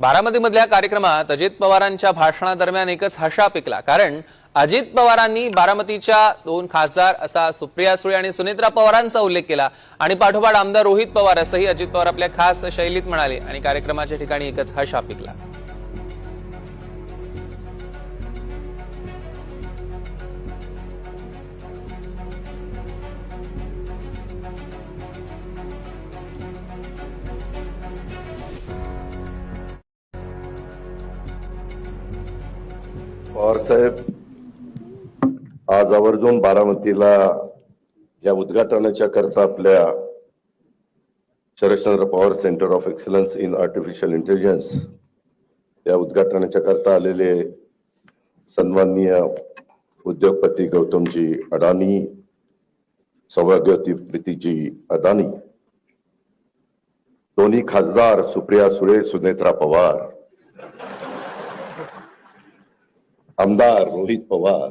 बारामतीमधल्या कार्यक्रमात अजित पवारांच्या भाषणादरम्यान एकच हशा पिकला। कारण अजित पवारांनी बारामतीच्या 2 खासदार असा सुप्रिया सुळे आणि सुनेत्रा पवारांचा उल्लेख केला आणि पाठोपाठ आमदार रोहित पवार असंही अजित पवार आपल्या खास शैलीत म्हणाले आणि कार्यक्रमाच्या ठिकाणी एकच हशा पिकला। पवार साहेब आज आवर्जून बारामतीला या उद्घाटनाच्या करता आपल्या Sharadchandra Pawar centre of excellence in artificial intelligence या उद्घाटनाच्या करता आलेले सन्माननीय उद्योगपती गौतमजी अडानी, सौभाग्यवती प्रीतीजी अदानी, दोन्ही खासदार सुप्रिया सुळे, सुनेत्रा पवार, आमदार रोहित पवार